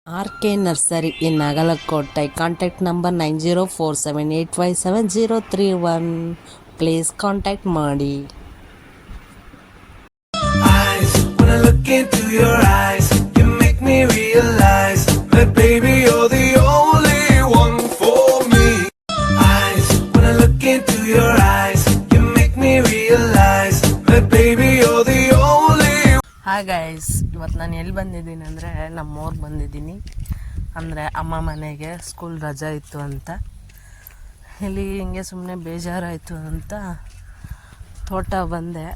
RK Nursery in Nagalakottai. Contact number 9047857031. Please contact ಮಾಡಿ. Eyes, when I look into your eyes, you make me realize that baby you're the only one for me. Eyes, when I look into your eyes, you make me realize that baby you're the only. Hi guys, ಇವತ್ತು ನಾನು ಎಲ್ಲಿ ಬಂದಿದ್ದೀನಿ ಅಂದರೆ ನಮ್ಮೂರಿಗೆ ಬಂದಿದ್ದೀನಿ. ಅಂದರೆ ಅಮ್ಮ ಮನೆಗೆ ಸ್ಕೂಲ್ ರಜಾ ಇತ್ತು ಅಂತ. ಇಲ್ಲಿ ಹಿಂಗೆ ಸುಮ್ಮನೆ ಬೇಜಾರಾಯಿತು ಅಂತ ತೋಟ ಬಂದೆ.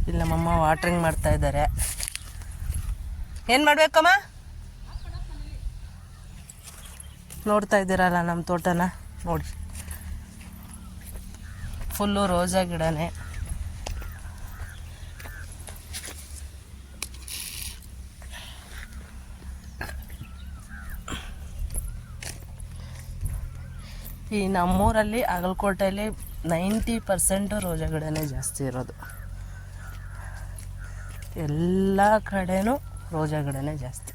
ಇಲ್ಲಿ ನಮ್ಮಮ್ಮ ವಾಟ್ರಿಂಗ್ ಮಾಡ್ತಾಯಿದ್ದಾರೆ. ಏನು ಮಾಡಬೇಕಮ್ಮ? ನೋಡ್ತಾ ಇದ್ದೀರಲ್ಲ ನಮ್ಮ ತೋಟನ ನೋಡಿ, ಫುಲ್ಲು ರೋಜಾ ಗಿಡನೇ. ಈ ನಮ್ಮೂರಲ್ಲಿ ಅಗಲಕೋಟೆಯಲ್ಲಿ 90% ರೋಜಾ ಗಿಡನೇ ಜಾಸ್ತಿ ಇರೋದು. ಎಲ್ಲ ಕಡೆನೂ ರೋಜಾ ಗಿಡನೇ ಜಾಸ್ತಿ.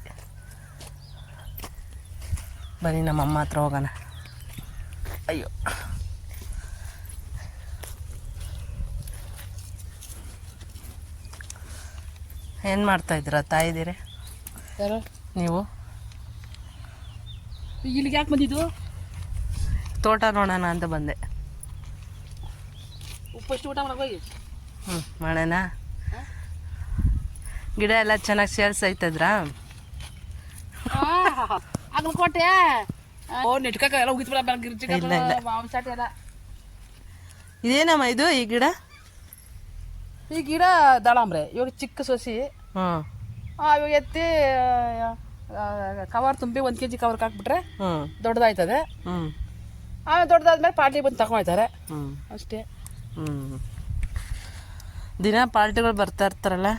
ಬನ್ನಿ ನಮ್ಮಮ್ಮ ಹತ್ರ ಹೋಗೋಣ. ಅಯ್ಯೋ, ಏನು ಮಾಡ್ತಾಯಿದ್ದೀರಾ ತಾಯಿದ್ದೀರಿ ನೀವು? ಇಲ್ಲಿಗೆ ಯಾಕೆ ಬಂದಿದ್ದು? ತೋಟ ನೋಡೋಣ ಅಂತ ಬಂದೆ. ಫಸ್ಟ್ ಊಟ ಮಾಡಕ್ಕೆ ಹೋಗಿ ಮಾಡೋಣ. ಗಿಡ ಎಲ್ಲ ಚೆನ್ನಾಗಿ ಸೇಲ್ಸ್ ಆಯ್ತದ್ರಾ? ಅಗಲಕೋಟೆ ನೆಟ್ಕಕ್ಕ ಎಲ್ಲ ಹೋಗಿತ್ತು ಇಲ್ಲ, ಇಲ್ಲ. ಮಾಂಸಾಟಿ ಎಲ್ಲ. ಇದೇನಮ್ಮ ಇದು ಈ ಗಿಡ? ಈ ಗಿಡ ದಾಳಂಬ್ರೆ. ಇವಾಗ ಚಿಕ್ಕ ಸೊಸಿ ಇವಾಗ ಎತ್ತಿ ಕವರ್ ತುಂಬಿ 1 kg ಕವರ್ಗೆ ಹಾಕ್ಬಿಟ್ರೆ ದೊಡ್ಡದಾಯ್ತದೆ. ಆಮೇಲೆ ದೊಡ್ಡದಾದ್ಮೇಲೆ ಪಾರ್ಟಿ ಬಂದು ತಗೊಂಡ್ತಾರೆ ಅಷ್ಟೇ. ದಿನ ಪಾರ್ಟಿಗಳು ಬರ್ತಾ ಇರ್ತಾರಲ್ಲ?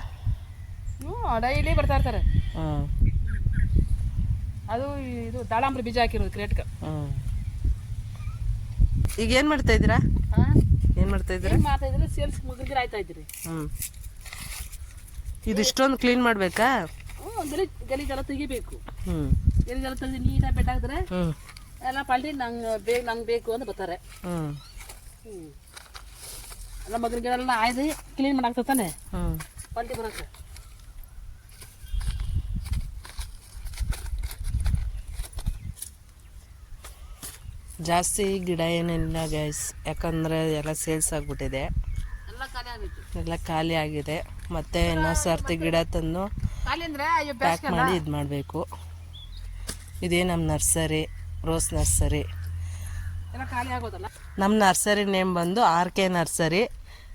ಡೈಲಿ ಬರ್ತಾ ಇರ್ತಾರೆ. ಅದು ಇದು ದಾಳಂಬ್ರೆ ಬೀಜ ಹಾಕಿರೋದು ಕ್ರೇಟ್ಗೆ. ಈಗ ಏನು ಮಾಡ್ತಾ ಇದ್ದೀರಾ? ಏನು ಮಾಡ್ತಾ ಇದ್ದೀರಾ? ಮಾಡ್ತಾ ಇದ್ರೆ ಸೇಲ್ಸ್ ಮುಗಿದ್ರೆ ಆಯ್ತಾ ಇದ್ದೀರಿ. ಇದು ಇಷ್ಟೊಂದು ಕ್ಲೀನ್ ಮಾಡಬೇಕಾ? ಗಲೀಜೆಲ್ಲ ತೆಗಿಬೇಕು. ಗಲೀಜೆಲ್ಲ ತೆಗೆದು ನೀಟಾಗಿ ಬೆಟ್ಟ ಹಾಕಿದ್ರೆ ಎಲ್ಲ ಪಾಲ್ಟಿ ನಂಗೆ ಬೇಕು ಅಂತ ಬರ್ತಾರೆ. ಎಲ್ಲ ಮಗನಿಗೆಲ್ಲ ಆಯ್ದು ಕ್ಲೀನ್ ಮಾಡಾಕ್ತಾನೆ ಪಾಲ್ಟಿ ಬರೋಕ್ಕೆ. ಜಾಸ್ತಿ ಗಿಡ ಏನಿಲ್ಲ ಗೈಸ್, ಯಾಕಂದರೆ ಎಲ್ಲ ಸೇಲ್ಸ್ ಆಗಿಬಿಟ್ಟಿದೆ, ಎಲ್ಲ ಖಾಲಿ ಆಗಿದೆ. ಮತ್ತೆ ಇನ್ನೊಂದು ಸರ್ತಿ ಗಿಡ ತಂದು ಪ್ಯಾಕ್ ಮಾಡಿ ಇದು ಮಾಡಬೇಕು. ಇದೇ ನಮ್ಮ ನರ್ಸರಿ, ರೋಸ್ ನರ್ಸರಿ. ನಮ್ಮ ನರ್ಸರಿ ನೇಮ್ ಬಂದು RK ನರ್ಸರಿ.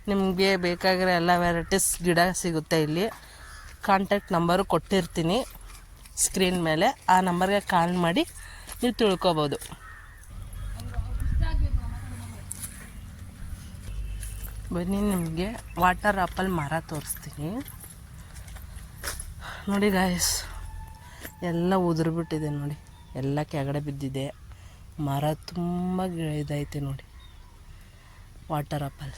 ನಿಮಗೆ ಬೇಕಾಗಿರೋ ಎಲ್ಲ ವೆರೈಟೀಸ್ ಗಿಡ ಸಿಗುತ್ತೆ ಇಲ್ಲಿ. ಕಾಂಟ್ಯಾಕ್ಟ್ ನಂಬರು ಕೊಟ್ಟಿರ್ತೀನಿ ಸ್ಕ್ರೀನ್ ಮೇಲೆ. ಆ ನಂಬರ್ಗೆ ಕಾಲ್ ಮಾಡಿ ನೀವು ತಿಳ್ಕೊಬೋದು. ಬನ್ನಿ, ನಿಮಗೆ ವಾಟರ್ ಆಪಲ್ ಮರ ತೋರಿಸ್ತೀನಿ ನೋಡಿ ಗಾಯ್ಸ್. ಎಲ್ಲ ಉದುರ್ಬಿಟ್ಟಿದೆ ನೋಡಿ, ಎಲ್ಲ ಕೆಳಗಡೆ ಬಿದ್ದಿದೆ. ಮರ ತುಂಬ ಇದೈತೆ ನೋಡಿ, ವಾಟರ್ ಆಪಲ್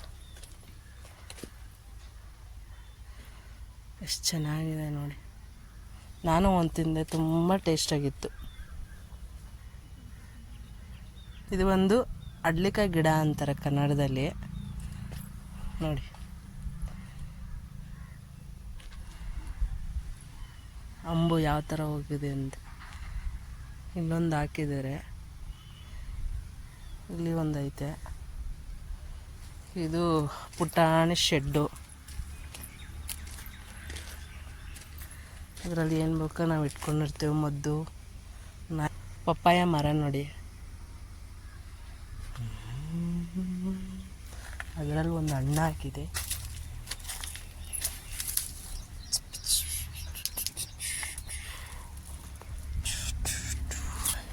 ಎಷ್ಟು ಚೆನ್ನಾಗಿದೆ ನೋಡಿ. ನಾನು ಒಂದು ತಿಂದೆ, ತುಂಬ ಟೇಸ್ಟಾಗಿತ್ತು. ಇದು ಒಂದು ಅಡ್ಲಿಕಾಯಿ ಗಿಡ ಅಂತಾರೆ ಕನ್ನಡದಲ್ಲಿ ನೋಡಿ. ಅಂಬು ಯಾವ ಥರ ಹೋಗಿದೆ ಅಂತ. ಇಲ್ಲೊಂದು ಹಾಕಿದ್ದಾರೆ, ಇಲ್ಲಿ ಒಂದೈತೆ. ಇದು ಪುಟಾಣಿ ಶೆಡ್ಡು. ಅದರಲ್ಲಿ ಏನು ಬೇಕೋ ನಾವು ಇಟ್ಕೊಂಡಿರ್ತೇವೆ ಮದ್ದು. ಪಪ್ಪಾಯ ಮರ ನೋಡಿ, ಅದರಲ್ಲಿ ಒಂದು ಹಣ್ಣು ಹಾಕಿದೆ.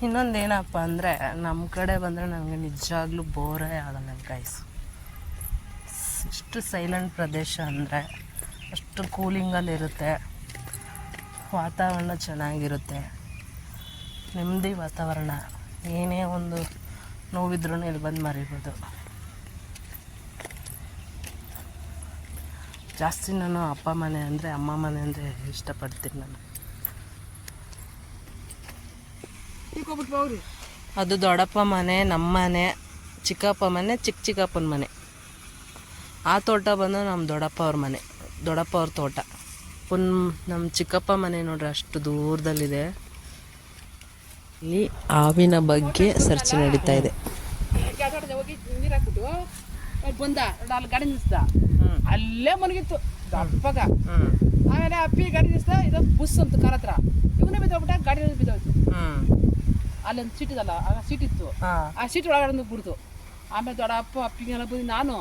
ಇನ್ನೊಂದೇನಪ್ಪ ಅಂದರೆ, ನಮ್ಮ ಕಡೆ ಬಂದರೆ ನನಗೆ ನಿಜವಾಗ್ಲೂ ಬೋರೇ ಆಗಲ್ಲ ಗೈಸ್. ಇಷ್ಟು ಸೈಲೆಂಟ್ ಪ್ರದೇಶ ಅಂದರೆ ಅಷ್ಟು ಕೂಲಿಂಗಲ್ಲಿರುತ್ತೆ, ವಾತಾವರಣ ಚೆನ್ನಾಗಿರುತ್ತೆ, ನೆಮ್ಮದಿ ವಾತಾವರಣ. ಏನೇ ಒಂದು ನೋವಿದ್ರೂ ಇಲ್ಲಿ ಬಂದು ಮರಿಬೋದು. ಜಾಸ್ತಿ ನಾನು ಅಪ್ಪ ಮನೆ ಅಂದರೆ, ಅಮ್ಮ ಮನೆ ಅಂದರೆ ಇಷ್ಟಪಡ್ತೀನಿ ನಾನು. ತಿಕ್ಕೊಬಿಟ್ಟು ಹೋಗ್ರಿ. ಅದು ದೊಡ್ಡಪ್ಪ ಮನೆ, ನಮ್ಮ ಮನೆ, ಚಿಕ್ಕಪ್ಪ ಮನೆ, ಚಿಕ್ಕಪ್ಪನ ಮನೆ. ಆ ತೋಟ ಬಂದು ನಮ್ಮ ದೊಡ್ಡಪ್ಪ ಅವ್ರ ಮನೆ, ದೊಡ್ಡಪ್ಪ ಅವ್ರ ತೋಟ. ನಮ್ಮ ಚಿಕ್ಕಪ್ಪ ಮನೆ ನೋಡ್ರಿ ಅಷ್ಟು ದೂರದಲ್ಲಿದೆ. ಇಲ್ಲಿ ಹಾವಿನ ಬಗ್ಗೆ ಸರ್ಚ್ ನಡೀತಾ ಇದೆ. ಹೋಗಿ ನೀರು ಹಾಕ್ಬಿಟ್ಟು ಬಂದ ಅಲ್ಲಿ ಗಾಡಿ ನಿಲ್ಸ್ದ, ಅಲ್ಲೇ ಮನಗಿತ್ತು ದಪ್ಪಗ. ಆಮೇಲೆ ಅಪ್ಪಿ ಗಾಡಿ ನಿಲ್ಸ್ದ, ಇದು ಬುಸ್ ಅಂತ ಕಾರ್ ಹತ್ರ ಇವನೇ ಬಿದ್ದೋಗ್ಬಿಟ್ಟ, ಗಾಡಿ ಬಿದ್ದೋಯ್ತು. ಅಲ್ಲೊಂದು ಸೀಟ್ ಇದಲ್ಲ, ಸೀಟ್ ಇತ್ತು, ಆ ಸೀಟ್ ಒಳಗಡೆ ಬಿಡ್ತು. ಆಮೇಲೆ ದೊಡ್ಡಪ್ಪ ಅಪ್ಪಿಗೆಲ್ಲ ಬಂದು ನಾನು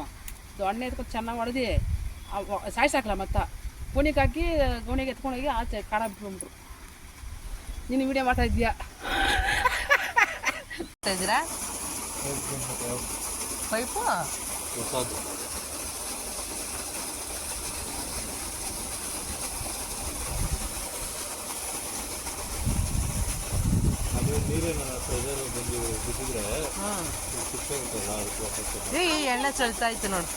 ದೊಣ್ಣೆ ಎತ್ಕೊಂಡು ಚೆನ್ನಾಗಿ ಹೊಡೆದು ಸಾಯಿಸಾಕಲ್ಲ. ಮತ್ತು ಗೋಣಿಗೆ ಹಾಕಿ ಗೋಣಿಗೆ ಎತ್ಕೊಂಡೋಗಿ ಆಚೆ ಕಾಡ ಬಿಟ್ಕೊಂಡ್ಬಿಟ್ರು. ನೀನು ವಿಡಿಯೋ ಮಾಡ್ತಾ ಇದೀಯಾ? ಇದ್ದೀರಾ ಪೈಪು ಎಣ್ಣೆ ಚಲ್ತಾ ಇತ್ತು ನೋಡು.